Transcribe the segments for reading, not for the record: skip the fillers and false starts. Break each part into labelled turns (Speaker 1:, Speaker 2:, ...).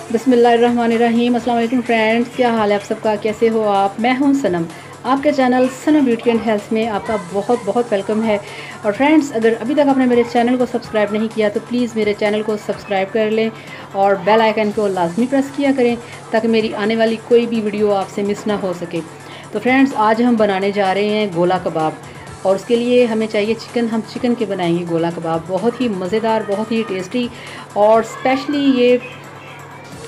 Speaker 1: बिस्मिल्लाहिर्रहमानिर्रहीम। अस्सलाम वालेकुम फ्रेंड्स, क्या हाल है आप सबका? कैसे हो आप? मैं हूं सनम। आपके channel Sanam beauty and health में आपका बहुत बहुत वेलकम है। और फ्रेंड्स, अगर अभी तक आपने मेरे चैनल को सब्सक्राइब नहीं किया तो प्लीज़ मेरे चैनल को सब्सक्राइब कर लें और बेल आइकन को लाजमी प्रेस किया करें ताकि मेरी आने वाली कोई भी वीडियो आपसे मिस ना हो सके। तो फ्रेंड्स, आज हम बनाने जा रहे हैं गोला कबाब और उसके लिए हमें चाहिए चिकन। हम चिकन के बनाएंगे गोला कबाब, बहुत ही मज़ेदार, बहुत ही टेस्टी। और स्पेशली ये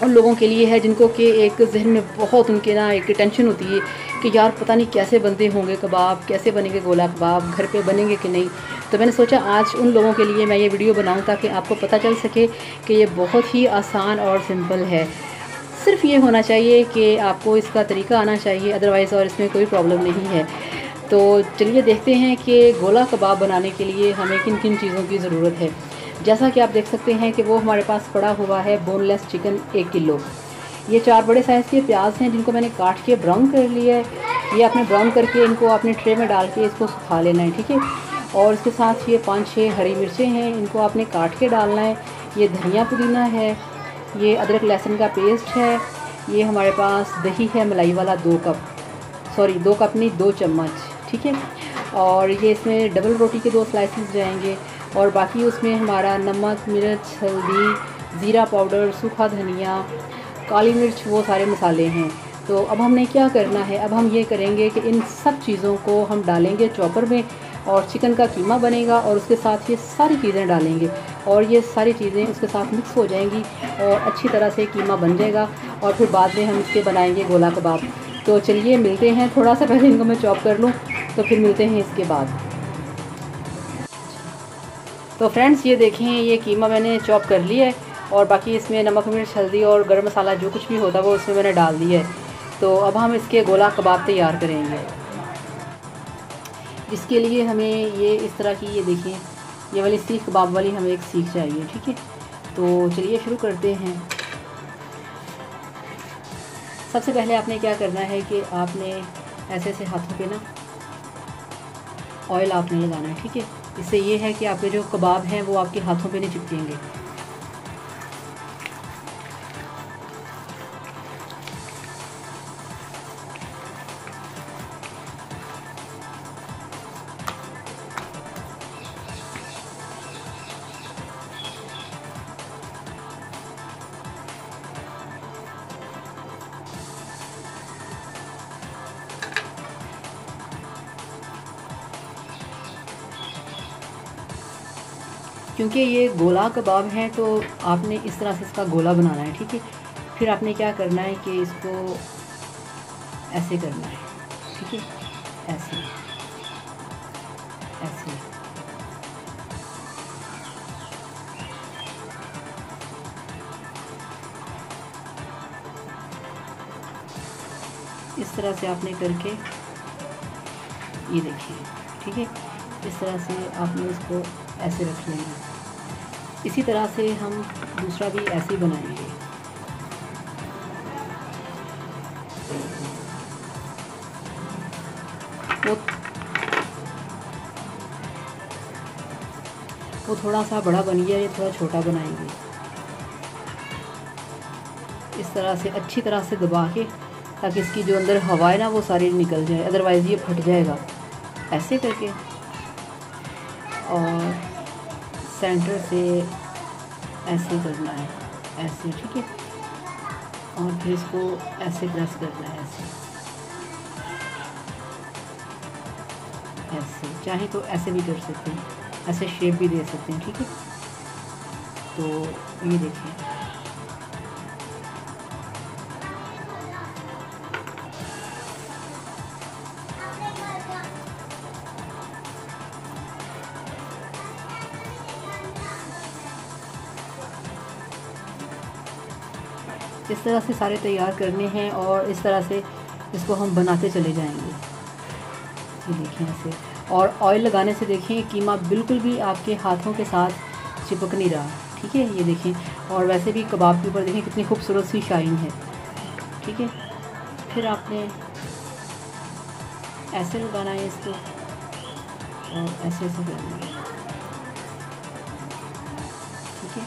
Speaker 1: उन लोगों के लिए है जिनको कि एक जहन में बहुत उनके ना एक टेंशन होती है कि यार पता नहीं कैसे बनते होंगे कबाब, कैसे बनेंगे गोला कबाब, घर पे बनेंगे कि नहीं। तो मैंने सोचा आज उन लोगों के लिए मैं ये वीडियो बनाऊं ताकि आपको पता चल सके कि ये बहुत ही आसान और सिंपल है। सिर्फ ये होना चाहिए कि आपको इसका तरीका आना चाहिए, अदरवाइज़ और इसमें कोई प्रॉब्लम नहीं है। तो चलिए देखते हैं कि गोला कबाब बनाने के लिए हमें किन किन चीज़ों की ज़रूरत है। जैसा कि आप देख सकते हैं कि वो हमारे पास पड़ा हुआ है बोनलेस चिकन 1 किलो। ये 4 बड़े साइज़ के प्याज हैं जिनको मैंने काट के ब्राउन कर लिया है। ये आपने ब्राउन करके इनको आपने ट्रे में डाल के इसको सुखा लेना है, ठीक है। और इसके साथ ये 5-6 हरी मिर्चें हैं, इनको आपने काट के डालना है। ये धनिया पुदीना है, ये अदरक लहसुन का पेस्ट है, ये हमारे पास दही है मलाई वाला 2 कप, सॉरी 2 कप नहीं 2 चम्मच, ठीक है। और ये इसमें डबल रोटी के 2 स्लाइसेस जाएंगे। और बाकी उसमें हमारा नमक, मिर्च, हल्दी, ज़ीरा पाउडर, सूखा धनिया, काली मिर्च, वो सारे मसाले हैं। तो अब हमने क्या करना है, अब हम ये करेंगे कि इन सब चीज़ों को हम डालेंगे चॉपर में और चिकन का कीमा बनेगा और उसके साथ ये सारी चीज़ें डालेंगे और ये सारी चीज़ें उसके साथ मिक्स हो जाएंगी और अच्छी तरह से कीमा बन जाएगा। और फिर बाद में हम इसके बनाएंगे गोला कबाब। तो चलिए मिलते हैं, थोड़ा सा पहले इनको मैं चॉप कर लूँ तो फिर मिलते हैं इसके बाद। तो फ्रेंड्स, ये देखें, ये कीमा मैंने चॉप कर लिया है और बाकी इसमें नमक, मिर्च, हल्दी और गरम मसाला जो कुछ भी होता है वो इसमें मैंने डाल दिया है। तो अब हम इसके गोला कबाब तैयार करेंगे। इसके लिए हमें ये इस तरह की, ये देखिए, ये वाली सीख कबाब वाली हमें एक सीख चाहिए, ठीक है। तो चलिए शुरू करते हैं। सबसे पहले आपने क्या करना है कि आपने ऐसे ऐसे हाथों पे ना ऑयल आपने लगाना है, ठीक है। इससे ये है कि आपके जो कबाब हैं वो आपके हाथों पे नहीं चिपकेंगे। क्योंकि ये गोला कबाब है तो आपने इस तरह से इसका गोला बनाना है, ठीक है। फिर आपने क्या करना है कि इसको ऐसे करना है, ठीक है, ऐसे ऐसे। इस तरह से आपने करके ये देखिए, ठीक है। इस तरह से आपने इसको ऐसे रख लेना। इसी तरह से हम दूसरा भी ऐसे ही बनाएंगे। वो थोड़ा सा बड़ा बन गया, ये थोड़ा छोटा बनाएंगे। इस तरह से अच्छी तरह से दबा के ताकि इसकी जो अंदर हवा है ना वो सारी निकल जाए, अदरवाइज़ ये फट जाएगा। ऐसे करके और सेंटर से ऐसे करना है, ऐसे, ठीक है। और फिर इसको ऐसे प्रेस करना है, ऐसे ऐसे। चाहे तो ऐसे भी कर सकते हैं, ऐसे शेप भी दे सकते हैं, ठीक है। तो ये देखिए, इस तरह से सारे तैयार करने हैं और इस तरह से इसको हम बनाते चले जाएंगे। ये देखें ऐसे। और ऑयल लगाने से देखें कीमा बिल्कुल भी आपके हाथों के साथ चिपक नहीं रहा, ठीक है। ये देखें, और वैसे भी कबाब के ऊपर देखें कितनी खूबसूरत सी शाइन है, ठीक है। फिर आपने ऐसे लगाना है इसको और ऐसे ऐसे करना है, ठीक है।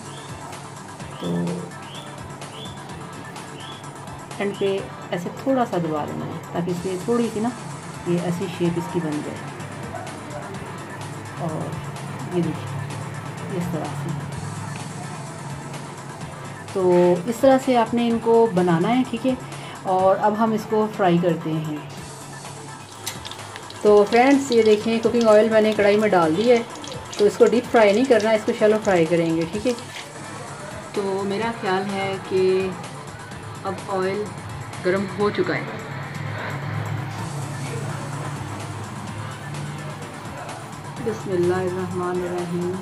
Speaker 1: तो एंड पे ऐसे थोड़ा सा दबा देना है ताकि इससे थोड़ी सी ना ये ऐसी शेप इसकी बन जाए। और ये देखिए इस तरह से। तो इस तरह से आपने इनको बनाना है, ठीक है। और अब हम इसको फ्राई करते हैं। तो फ्रेंड्स ये देखें कुकिंग ऑयल मैंने कढ़ाई में डाल दी है। तो इसको डीप फ्राई नहीं करना, इसको शैलो फ्राई करेंगे, ठीक है। तो मेरा ख्याल है कि अब ऑयल गर्म हो चुका है। बिस्मिल्लाहिर्रहमानिर्रहीम।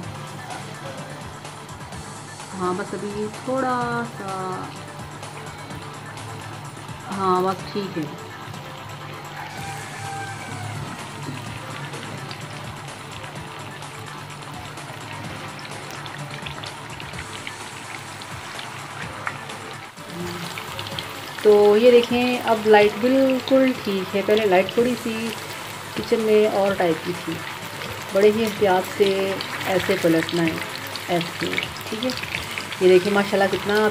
Speaker 1: हाँ बस अभी थोड़ा सा, हाँ बस ठीक है। तो ये देखें अब लाइट बिल्कुल ठीक है। पहले लाइट थोड़ी सी किचन में और टाइप की थी। बड़े ही एहतियात से ऐसे पलटना है, ऐसे, ठीक है। ये देखिए माशाल्लाह कितना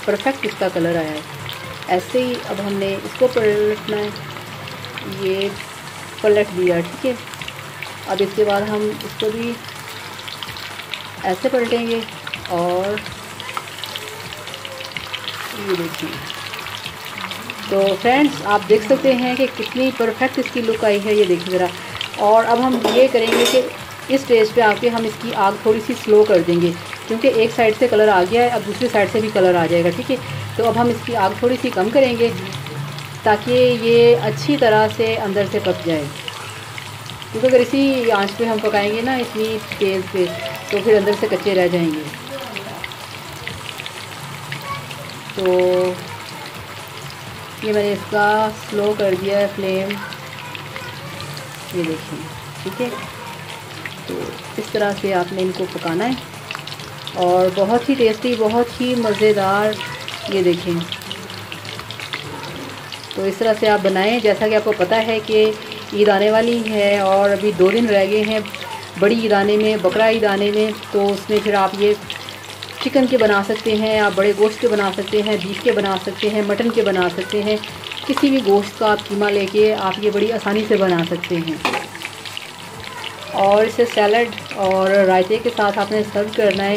Speaker 1: परफेक्ट इसका कलर आया है। ऐसे ही अब हमने इसको पलटना है। ये पलट दिया, ठीक है। अब इसके बाद हम इसको भी ऐसे पलटेंगे और ये देखिए। तो फ्रेंड्स आप देख सकते हैं कि कितनी परफेक्ट इसकी लुक आई है, ये देखिए ज़रा। और अब हम ये करेंगे कि इस स्टेज पे आके हम इसकी आग थोड़ी सी स्लो कर देंगे, क्योंकि एक साइड से कलर आ गया है, अब दूसरी साइड से भी कलर आ जाएगा, ठीक है। तो अब हम इसकी आग थोड़ी सी कम करेंगे ताकि ये अच्छी तरह से अंदर से पक जाए, क्योंकि अगर इसी आंच पे हम पकाएंगे ना इतनी तेज़ पे, तो फिर अंदर से कच्चे रह जाएंगे। तो ये मैंने इसका स्लो कर दिया है फ्लेम, ये देखिए, ठीक है। तो इस तरह से आपने इनको पकाना है और बहुत ही टेस्टी, बहुत ही मज़ेदार, ये देखें। तो इस तरह से आप बनाएं। जैसा कि आपको पता है कि ईद आने वाली है और अभी 2 दिन रह गए हैं बड़ी ईद आने में, बकरा ईद आने में। तो उसमें फिर आप ये चिकन के बना सकते हैं, आप बड़े गोश्त के बना सकते हैं, बीफ के बना सकते हैं, मटन के बना सकते हैं। किसी भी गोश्त का आप कीमा लेके आप ये बड़ी आसानी से बना सकते हैं। और इसे सैलड और रायते के साथ आपने सर्व करना है,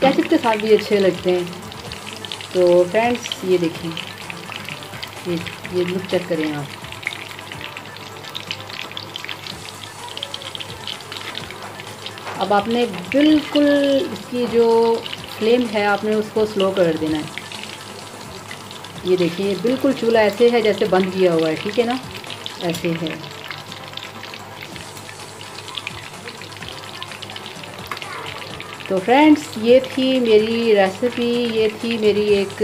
Speaker 1: केचप के साथ भी अच्छे लगते हैं। तो फ्रेंड्स ये देखें, ये लुक चेक करें आप। अब आपने बिल्कुल इसकी जो फ्लेम है आपने उसको स्लो कर देना है। ये देखिए बिल्कुल चूल्हा ऐसे है जैसे बंद किया हुआ है, ठीक है ना, ऐसे है। तो फ्रेंड्स ये थी मेरी रेसिपी, ये थी मेरी एक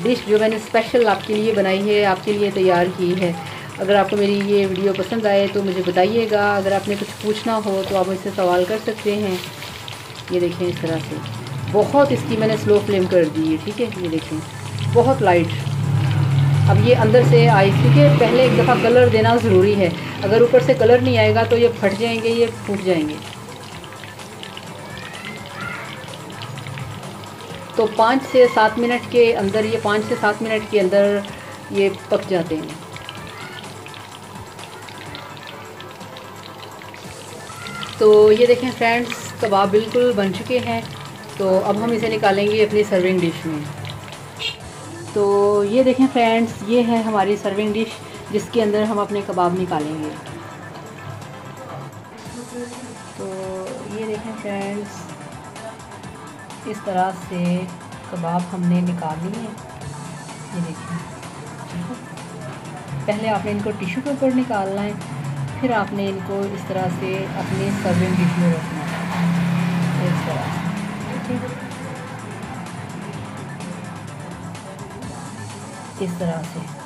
Speaker 1: डिश जो मैंने स्पेशल आपके लिए बनाई है, आपके लिए तैयार की है। अगर आपको मेरी ये वीडियो पसंद आए तो मुझे बताइएगा। अगर आपने कुछ पूछना हो तो आप मुझसे सवाल कर सकते हैं। ये देखें इस तरह से बहुत इसकी मैंने स्लो फ्लेम कर दी है, ठीक है। ये देखें बहुत लाइट। अब ये अंदर से आई, क्योंकि पहले एक दफ़ा कलर देना ज़रूरी है। अगर ऊपर से कलर नहीं आएगा तो ये फट जाएंगे, ये फूट जाएंगे। तो 5 से 7 मिनट के अंदर, ये 5 से 7 मिनट के अंदर ये पक जाते हैं। तो ये देखें फ्रेंड्स कबाब बिल्कुल बन चुके हैं। तो अब हम इसे निकालेंगे अपनी सर्विंग डिश में। तो ये देखें फ्रेंड्स ये है हमारी सर्विंग डिश जिसके अंदर हम अपने कबाब निकालेंगे। तो ये देखें फ्रेंड्स इस तरह से कबाब हमने निकाल लिए हैं। ये देखिए पहले आपने इनको टिश्यू के ऊपर निकालना है, फिर आपने इनको इस तरह से अपनी सर्विंग डिश में रखना है, इस तरह से, ठीक है, इस तरह से।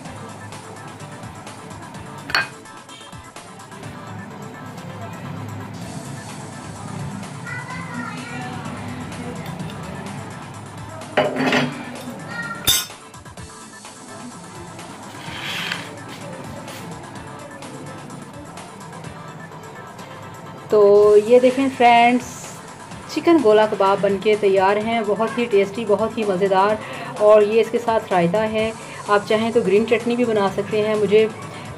Speaker 1: तो ये देखें फ्रेंड्स चिकन गोला कबाब बनके तैयार हैं, बहुत ही टेस्टी, बहुत ही मज़ेदार। और ये इसके साथ रायता है। आप चाहें तो ग्रीन चटनी भी बना सकते हैं। मुझे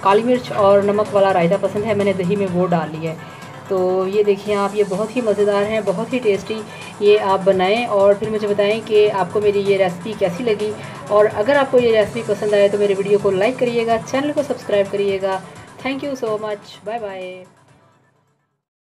Speaker 1: काली मिर्च और नमक वाला रायता पसंद है, मैंने दही में वो डाल लिया है। तो ये देखिए आप, ये बहुत ही मज़ेदार हैं, बहुत ही टेस्टी। ये आप बनाएं और फिर मुझे बताएं कि आपको मेरी ये रेसिपी कैसी लगी। और अगर आपको ये रेसिपी पसंद आए तो मेरे वीडियो को लाइक करिएगा, चैनल को सब्सक्राइब करिएगा। Thank you so much, bye bye.